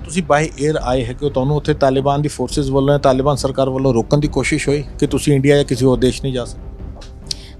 ਤੁਸੀਂ ਬਾਈ 에ਅਰ ਆਏ ਹੈ ਕਿ ਤੁਹਾਨੂੰ ਉੱਥੇ ਤਾਲਿਬਾਨ ਦੀ ਫੋਰਸਿਸ ਵੱਲੋਂ ਤਾਲਿਬਾਨ ਸਰਕਾਰ ਵੱਲੋਂ ਰੋਕਣ ਦੀ ਕੋਸ਼ਿਸ਼ ਹੋਈ ਕਿ ਤੁਸੀਂ ਇੰਡੀਆ ਜਾਂ ਕਿਸੇ ਹੋਰ ਦੇਸ਼ ਨਹੀਂ ਜਾ ਸਕਦੇ?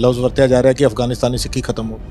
ਲਫ਼ਜ਼ ਵਰਤਿਆ ਜਾ ਰਿਹਾ ਕਿ ਅਫਗਾਨਿਸਤਾਨੀ ਸਿੱਖੀ ਖਤਮ ਹੋ ਗਈ।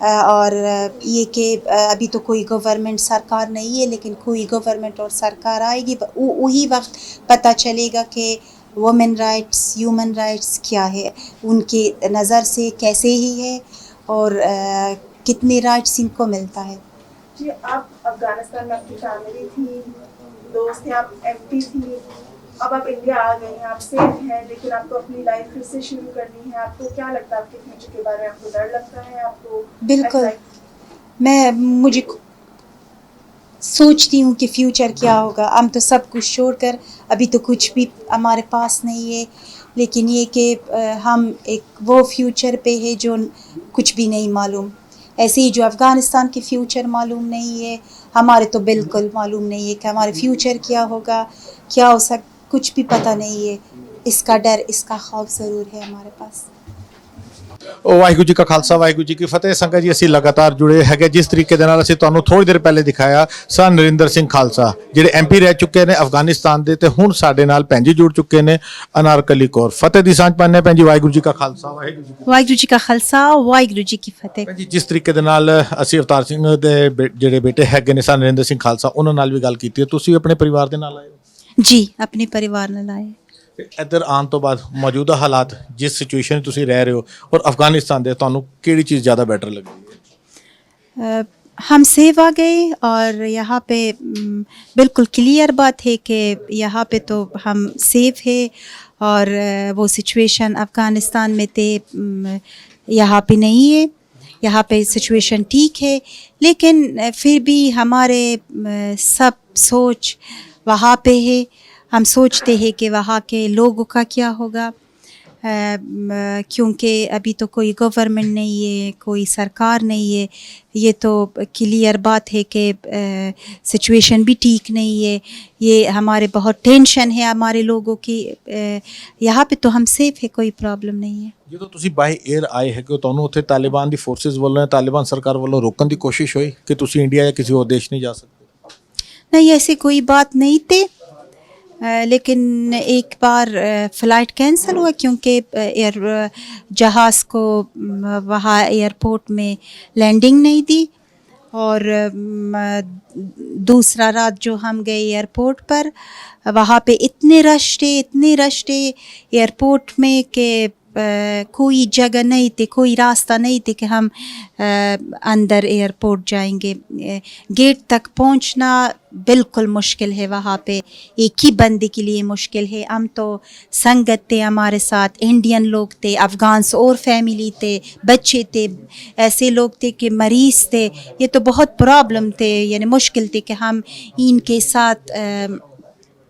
اور یہ کہ ابھی تو کوئی گورنمنٹ سرکار نہیں ہے، لیکن کوئی گورنمنٹ اور سرکار آئے گی، وہی وقت پتہ چلے گا کہ وومن رائٹس، ہیومن رائٹس کیا ہے، ان کی نظر سے کیسے ہی ہے اور کتنے رائٹس ان کو ملتا ہے۔ جی، آپ افغانستان میں آپ کی فیملی تھی، دوست تھے، آپ ایم پی تھی، اب آپ انڈیا آ گئی ہیں، آپ سیف ہیں، لیکن آپ کو اپنی لائف پھر سے شروع کرنی ہے۔ آپ کو کیا لگتا ہے آپ کے فیوچر کے بارے میں؟ آپ کو ڈر لگتا ہے؟ آپ کو بالکل، مجھے سوچتی ہوں کہ فیوچر کیا ہوگا۔ ہم تو سب کچھ چھوڑ کر، ابھی تو کچھ بھی ہمارے پاس نہیں ہے، لیکن یہ کہ ہم ایک وہ فیوچر پہ ہے جو کچھ بھی نہیں معلوم۔ ایسے ہی جو افغانستان کی فیوچر معلوم نہیں ہے، ہمارے تو بالکل معلوم نہیں ہے کہ ہمارے فیوچر کیا ہوگا، کیا ہو کچھ بھی پتہ نہیں ہے۔ اس کا ڈر، اس کا خوف ضرور ہے ہمارے پاس۔ ਵਾਹਿਗੁਰੂ ਜੀ ਕਾ ਖਾਲਸਾ ਵਾਹਿਗੁਰੂ ਜੀ ਕੀ ਫਤਿਹ। ਸੰਗਤ ਜੀ, ਅਸੀਂ ਲਗਾਤਾਰ ਜੁੜੇ ਹੈਗੇ। ਜਿਸ ਤਰੀਕੇ ਦੇ ਨਾਲ ਅਸੀਂ ਤੁਹਾਨੂੰ ਥੋੜੀ ਦੇਰ ਪਹਿਲੇ ਦਿਖਾਇਆ ਸਰ ਨਰਿੰਦਰ ਸਿੰਘ ਖਾਲਸਾ, ਜਿਹੜੇ ਐਮਪੀ ਰਹਿ ਚੁੱਕੇ ਨੇ ਅਫਗਾਨਿਸਤਾਨ ਦੇ, ਤੇ ਹੁਣ ਸਾਡੇ ਨਾਲ ਭੈਣ ਜੀ ਜੁੜ ਚੁੱਕੇ ਨੇ ਅਨਾਰਕਲੀ ਕੌਰ। ਫਤਿਹ ਦੀ ਸਾਂਝ ਪਾਉਂਦੇ ਭੈਣ ਜੀ। ਵਾਹਿਗੁਰੂ ਜੀ ਕਾ ਖਾਲਸਾ ਵਾਹਿਗੁਰੂ ਜੀ ਕੀ ਵਾਹਿਗੁਰੂ ਜੀ ਕਾ ਖਾਲਸਾ, ਵਾਹਿਗੁਰੂ ਜੀ ਕੀ ਫਤਿਹ। ਭੈਣ ਜੀ, ਜਿਸ ਤਰੀਕੇ ਦੇ ਨਾਲ ਅਸੀਂ ਅਵਤਾਰ ਸਿੰਘ ਦੇ ਜਿਹੜੇ ਬੇਟੇ ਹੈਗੇ ਨੇ ਸਰ ਨਰਿੰਦਰ ਸਿੰਘ ਖਾਲਸਾ, ਉਹਨਾਂ ਨਾਲ ਵੀ ਗੱਲ ਕੀਤੀ ਹੈ। ਤੁਸੀਂ ਆਪਣੇ ਪਰਿਵਾਰ ਦੇ ਨਾਲ ਆਏ ਹੋ? ਜੀ, ਆਪਣੇ ਪਰਿਵਾਰ ਨਾਲ ਆਏ। ਇੱਧਰ ਆਉਣ ਤੋਂ ਬਾਅਦ ਮੌਜੂਦਾ ਹਾਲਾਤ, ਜਿਸ ਸਿਚੁਏਸ਼ਨ 'ਚ ਤੁਸੀਂ ਰਹਿ ਰਹੇ ਹੋ ਔਰ ਅਫਗਾਨਿਸਤਾਨ ਦੇ, ਤੁਹਾਨੂੰ ਕਿਹੜੀ ਚੀਜ਼ ਜ਼ਿਆਦਾ ਬੈਟਰ ਲੱਗੀ ਹੈ? ہم سیو آ گئے اور یہاں پہ بالکل کلیئر بات ہے کہ یہاں پہ تو ہم سیف ہے، اور وہ سچویشن افغانستان میں تھے یہاں پہ نہیں ہے۔ یہاں پہ سچویشن ٹھیک ہے، لیکن پھر بھی ہمارے سب سوچ وہاں پہ ہے۔ ہم سوچتے ہیں کہ وہاں کے لوگوں کا کیا ہوگا، کیونکہ ابھی تو کوئی گورنمنٹ نہیں ہے، کوئی سرکار نہیں ہے۔ یہ تو کلیئر بات ہے کہ سچویشن بھی ٹھیک نہیں ہے۔ یہ ہمارے بہت ٹینشن ہے ہمارے لوگوں کی۔ یہاں پہ تو ہم سیف ہے، کوئی پرابلم نہیں ہے۔ ਜਦੋਂ ਤੁਸੀਂ ਬਾਈ 에ਅਰ ਆਏ ਹੈਗੇ ਹੋ, ਤੁਹਾਨੂੰ ਉੱਥੇ ਤਾਲਿਬਾਨ ਦੀ ਫੋਰਸਿਸ ਵੱਲੋਂ ਜਾਂ ਤਾਲਿਬਾਨ ਸਰਕਾਰ ਵੱਲੋਂ ਰੋਕਣ ਦੀ ਕੋਸ਼ਿਸ਼ ਹੋਈ ਕਿ ਤੁਸੀਂ ਇੰਡੀਆ ਜਾਂ ਕਿਸੇ ਹੋਰ ਦੇਸ਼ ਨਹੀਂ ਜਾ ਸਕਦੇ? نہیں، ایسی کوئی بات نہیں تھی، لیکن ایک بار فلائٹ کینسل ہوا کیونکہ جہاز کو وہاں ایئرپورٹ میں لینڈنگ نہیں دی، اور دوسرا رات جو ہم گئے ایئرپورٹ پر، وہاں پہ اتنے رش تھے ایئرپورٹ میں کہ کوئی جگہ نہیں تھی، کوئی راستہ نہیں تھی کہ ہم اندر ایئرپورٹ جائیں گے۔ گیٹ تک پہنچنا بالکل مشکل ہے، وہاں پہ ایک ہی بندے کے لیے مشکل ہے۔ ہم تو سنگت تھے، ہمارے ساتھ انڈین لوگ تھے، افغانس اور فیملی تھے، بچے تھے، ایسے لوگ تھے کہ مریض تھے۔ یہ تو بہت پرابلم تھے، یعنی مشکل تھی کہ ہم ان کے ساتھ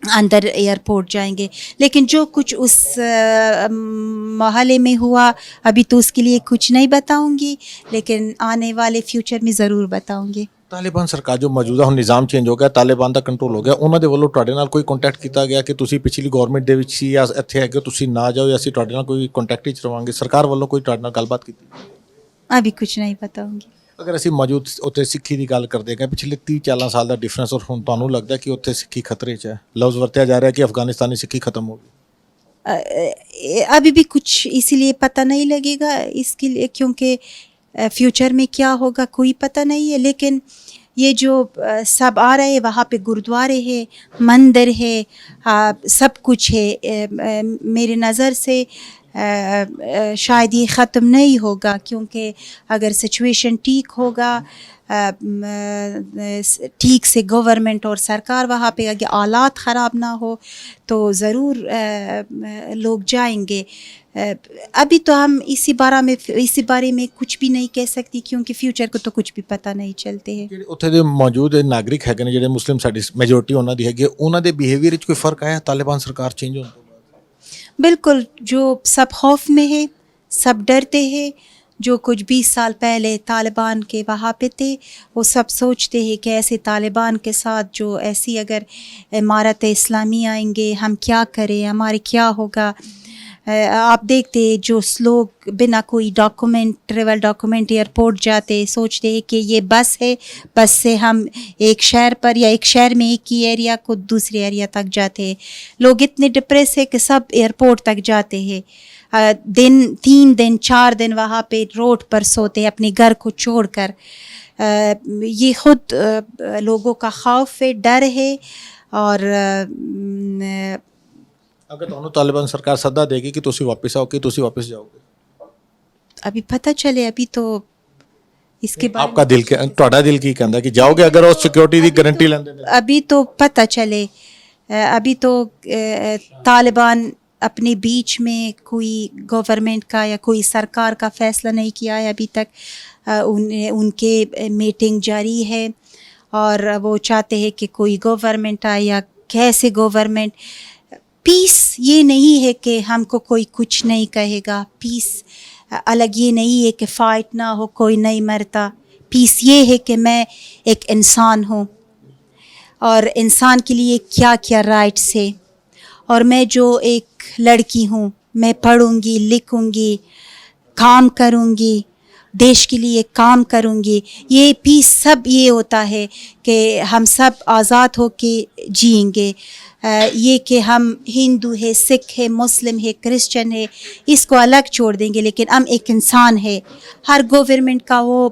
اندر ایئرپورٹ جائیں گے۔ لیکن جو کچھ اس محلے میں ہوا، ابھی تو اس کے لیے کچھ نہیں بتاؤں گی، لیکن آنے والے فیوچر میں ضرور بتاؤں گی۔ ਤਾਲਿਬਾਨ ਸਰਕਾਰ ਜੋ ਮੌਜੂਦਾ ਹੁਣ ਨਿਜ਼ਾਮ ਚੇਂਜ ਹੋ ਗਿਆ, ਤਾਲਿਬਾਨ ਦਾ ਕੰਟਰੋਲ ਹੋ ਗਿਆ, ਉਹਨਾਂ ਦੇ ਵੱਲੋਂ ਤੁਹਾਡੇ ਨਾਲ ਕੋਈ ਕੰਟੈਕਟ ਕੀਤਾ ਗਿਆ ਕਿ ਤੁਸੀਂ ਪਿਛਲੀ ਗਵਰਨਮੈਂਟ ਦੇ ਵਿੱਚ ਸੀ ਜਾਂ ਇੱਥੇ ਹੈਗੇ, ਤੁਸੀਂ ਨਾ ਜਾਓ, ਜਾਂ ਅਸੀਂ ਤੁਹਾਡੇ ਨਾਲ ਕੋਈ ਕੰਟੈਕਟ ਵਿੱਚ ਰਵਾਂਗੇ? ਸਰਕਾਰ ਵੱਲੋਂ ਕੋਈ ਤੁਹਾਡੇ ਨਾਲ ਗੱਲਬਾਤ ਕੀਤੀ? ابھی کچھ نہیں بتاؤں گی۔ ਅਗਰ ਅਸੀਂ ਮੌਜੂਦ ਉੱਥੇ ਸਿੱਖੀ ਦੀ ਗੱਲ ਕਰਦੇ ਹਾਂ, ਪਿਛਲੇ 30-40 ਸਾਲ ਦਾ ਡਿਫਰੈਂਸ, ਔਰ ਹੁਣ ਤੁਹਾਨੂੰ ਲੱਗਦਾ ਕਿ ਉੱਥੇ ਸਿੱਖੀ ਖਤਰੇ 'ਚ ਹੈ? ਲਫ਼ਜ਼ ਵਰਤਿਆ ਜਾ ਰਿਹਾ ਕਿ ਅਫਗਾਨਿਸਤਾਨੀ ਸਿੱਖੀ ਖਤਮ ਹੋ ਗਈ। ابھی بھی کچھ اسی لیے پتہ نہیں لگے گا اس کے لیے، کیونکہ فیوچر میں کیا ہوگا کوئی پتہ نہیں ہے۔ لیکن یہ جو سب آ رہے ہیں، وہاں پہ گرودوارے ہے، مندر ہے، سب کچھ ہے۔ میرے نظر سے شاید یہ ختم نہیں ہوگا، کیونکہ اگر سچویشن ٹھیک ہوگا، ٹھیک سے گورنمنٹ اور سرکار وہاں پہ، اگر حالات خراب نہ ہو تو ضرور لوگ جائیں گے۔ ابھی تو ہم اسی بارے میں کچھ بھی نہیں کہہ سکتی، کیونکہ فیوچر کو تو کچھ بھی پتہ نہیں چلتے ہیں۔ ਜਿਹੜੇ ਉੱਥੇ ਦੇ ਮੌਜੂਦ ਨਾਗਰਿਕ ਹੈਗੇ ਨੇ, ਜਿਹੜੇ ਮੁਸਲਿਮ ਸਾਡੀ ਮੈਜੋਰਟੀ ਉਹਨਾਂ ਦੀ ਹੈਗੀ, ਉਹਨਾਂ ਦੇ ਬਿਹੇਵੀਅਰ ਵਿੱਚ ਕੋਈ ਫਰਕ ਆਇਆ ਤਾਲਿਬਾਨ ਸਰਕਾਰ ਚੇਂਜ ਹੋਣ ਤੋਂ ਬਾਅਦ? بالکل، جو سب خوف میں ہے، سب ڈرتے ہیں۔ جو کچھ 20 سال پہلے طالبان کے وہاں پہ تھے، وہ سب سوچتے ہیں کہ ایسے طالبان کے ساتھ جو ایسی اگر امارت اسلامی آئیں گے، ہم کیا کریں، ہمارے کیا ہوگا۔ آپ دیکھتے جو لوگ بنا کوئی ڈاکومنٹ ٹریول ڈاکومنٹ ایئرپورٹ جاتے سوچتے ہیں کہ یہ بس ہے, بس سے ہم ایک شہر پر یا ایک شہر میں ایک ہی ایریا کو دوسرے ایریا تک جاتے ہیں. لوگ اتنے ڈپریس ہے کہ سب ایئرپورٹ تک جاتے ہیں, 3 دن 4 دن وہاں پہ روڈ پر سوتے اپنے گھر کو چھوڑ کر. یہ خود لوگوں کا خوف ہے, ڈر ہے. اور اگر ਤੁਹਾਨੂੰ ਤਾਲਿਬਾਨ ਸਰਕਾਰ ਸੱਦਾ ਦੇਗੀ ਕਿ ਤੁਸੀਂ ਵਾਪਸ ਆਓ ਕਿ ਤੁਸੀਂ ਵਾਪਸ ਜਾਓਗੇ? ابھی پتہ چلے, ابھی تو اس کے بعد ਆਪਕਾ ਦਿਲ ਤੁਹਾਡਾ ਦਿਲ ਕੀ ਕਹਿੰਦਾ کہ ਜਾਓਗੇ اگر ਉਹ ਸਿਕਿورٹی ਦੀ گارنٹی ਲੈਂਦੇ ਨੇ؟ ابھی تو پتہ چلے, ابھی تو طالبان اپنے بیچ میں کوئی گورنمنٹ کا یا کوئی سرکار کا فیصلہ نہیں کیا ہے ابھی تک. ان کے میٹنگ جاری ہے اور وہ چاہتے ہیں کہ کوئی گورنمنٹ آئے یا کیسے گورنمنٹ. پیس یہ نہیں ہے کہ ہم کو کوئی کچھ نہیں کہے گا, پیس الگ یہ نہیں ہے کہ فائٹ نہ ہو کوئی نہیں مرتا. پیس یہ ہے کہ میں ایک انسان ہوں اور انسان کے لیے کیا کیا رائٹس ہے, اور میں جو ایک لڑکی ہوں میں پڑھوں گی لکھوں گی کام کروں گی دیش کے لیے کام کروں گی. یہ پیس سب یہ ہوتا ہے کہ ہم سب آزاد ہو کے جئیں گے. یہ کہ ہم ہندو ہے, سکھ ہے, مسلم ہے, کرسچن ہے, اس کو الگ چھوڑ دیں گے, لیکن ہم ایک انسان ہے. ہر گورنمنٹ کا وہ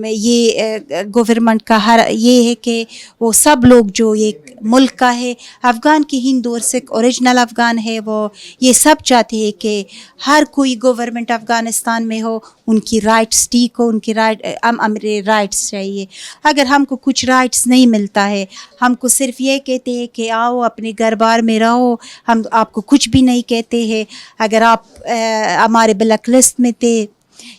یہ گورنمنٹ کا ہر یہ ہے کہ وہ سب لوگ جو ایک ملک کا ہے, افغان کی ہندو اور سکھ اوریجنل افغان ہے, وہ یہ سب چاہتے ہیں کہ ہر کوئی گورنمنٹ افغانستان میں ہو, ان کی رائٹس ٹھیک ہو, ان کی ہمارے رائٹس چاہیے. اگر ہم کو کچھ رائٹس نہیں ملتا ہے, ہم کو صرف یہ کہتے ہیں کہ آؤ اپنے گھر بار میں رہو, ہم آپ کو کچھ بھی نہیں کہتے ہیں. اگر آپ ہمارے بلیک لسٹ میں تھے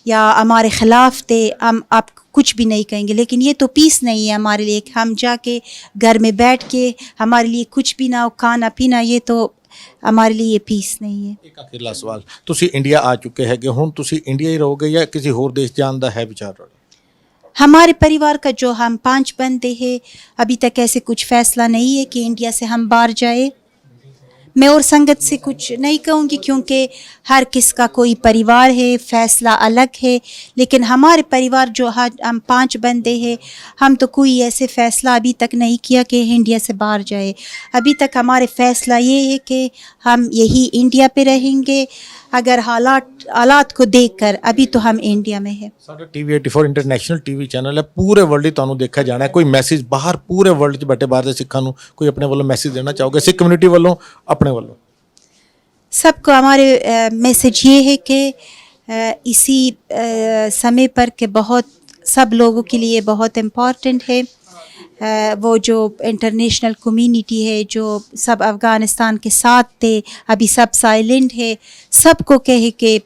یا ہمارے خلاف تھے, ہم آپ کو کچھ بھی نہیں کہیں گے. لیکن یہ تو پیس نہیں ہے ہمارے لیے کہ ہم جا کے گھر میں بیٹھ کے ہمارے لیے کچھ بھی نہ ہو, کھانا پینا, یہ تو ہمارے لیے یہ پیس نہیں ہے. ਇੱਕ ਅਖੀਰਲਾ ਸਵਾਲ, ਤੁਸੀਂ ਇੰਡੀਆ ਆ ਚੁੱਕੇ ਹੈਗੇ, ਹੁਣ ਤੁਸੀਂ ਇੰਡੀਆ ਹੀ ਰਹੋਗੇ ਜਾਂ ਕਿਸੇ ਹੋਰ ਦੇਸ਼ ਜਾਣ ਦਾ ਹੈ ਵਿਚਾਰ ਤੁਹਾਡਾ? ہمارے پریوار کا جو ہم 5 بندے ہیں, ابھی تک ایسے کچھ فیصلہ نہیں ہے کہ انڈیا سے ہم باہر جائے. میں اور سنگت سے کچھ نہیں کہوں گی کیونکہ ہر کس کا کوئی پریوار ہے, فیصلہ الگ ہے. لیکن ہمارے پریوار جو ہم 5 بندے ہیں, ہم تو کوئی ایسے فیصلہ ابھی تک نہیں کیا کہ انڈیا سے باہر جائے. ابھی تک ہمارے فیصلہ یہ ہے کہ ہم یہی انڈیا پہ رہیں گے. اگر حالات کو دیکھ کر ابھی تو ہم انڈیا میں ہیں. ਸਾਡਾ TV84 ਇੰਟਰਨੈਸ਼ਨਲ ਟੀਵੀ ਚੈਨਲ ਹੈ, ਪੂਰੇ ਵਰਲਡ 'ਚ ਤੁਹਾਨੂੰ ਦੇਖਿਆ ਜਾਣਾ ਹੈ. ਕੋਈ ਮੈਸੇਜ ਬਾਹਰ ਪੂਰੇ ਵਰਲਡ 'ਚ ਬੈਠੇ ਬਾਹਰ ਦੇ ਸਿੱਖਾਂ ਨੂੰ ਕੋਈ ਆਪਣੇ ਵੱਲੋਂ ਮੈਸੇਜ ਦੇਣਾ ਚਾਹੋਗੇ, ਸਿੱਖ ਕਮਿਊਨਿਟੀ ਵੱਲੋਂ ਆਪਣੇ ਵੱਲੋਂ? سب کو ہمارے میسیج یہ ہے کہ اسی سمے پر کہ بہت سب لوگوں کے لیے بہت امپورٹنٹ ہے. وہ جو انٹرنیشنل کمیونٹی ہے جو سب افغانستان کے ساتھ تھے, ابھی سب سائلنٹ ہے, سب کو کہے کہ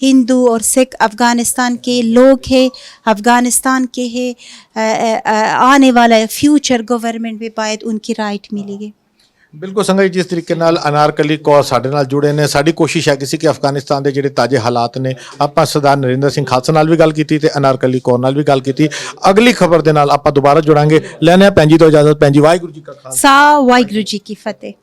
ہندو اور سکھ افغانستان کے لوگ ہیں, افغانستان کے ہیں. آنے والا فیوچر گورنمنٹ بھی باید ان کی رائٹ ملے گی. ਬਿਲਕੁਲ ਸੰਗਤ ਜੀ, ਜਿਸ ਤਰੀਕੇ ਨਾਲ ਅਨਾਰਕਲੀ ਕੌਰ ਸਾਡੇ ਨਾਲ ਜੁੜੇ ਨੇ, ਸਾਡੀ ਕੋਸ਼ਿਸ਼ ਹੈ ਕਿ ਅਫਗਾਨਿਸਤਾਨ ਦੇ ਜਿਹੜੇ ਤਾਜ਼ੇ ਹਾਲਾਤ ਨੇ, ਆਪਾਂ ਸਰਦਾਰ ਨਰਿੰਦਰ ਸਿੰਘ ਖਾਲਸਾ ਨਾਲ ਵੀ ਗੱਲ ਕੀਤੀ ਤੇ ਅਨਾਰਕਲੀ ਕੌਰ ਨਾਲ ਵੀ ਗੱਲ ਕੀਤੀ. ਅਗਲੀ ਖਬਰ ਦੇ ਨਾਲ ਆਪਾਂ ਦੁਬਾਰਾ ਜੁੜਾਂਗੇ. ਲੈਣੇ ਆ ਭੈਣ ਜੀ ਤੋਂ ਇਜਾਜ਼ਤ. ਭੈਣ ਜੀ, ਵਾਹਿਗੁਰੂ ਜੀ ਕਾ ਖਾਲਸਾ, ਵਾਹਿਗੁਰੂ ਜੀ ਕੀ ਫਤਿਹ.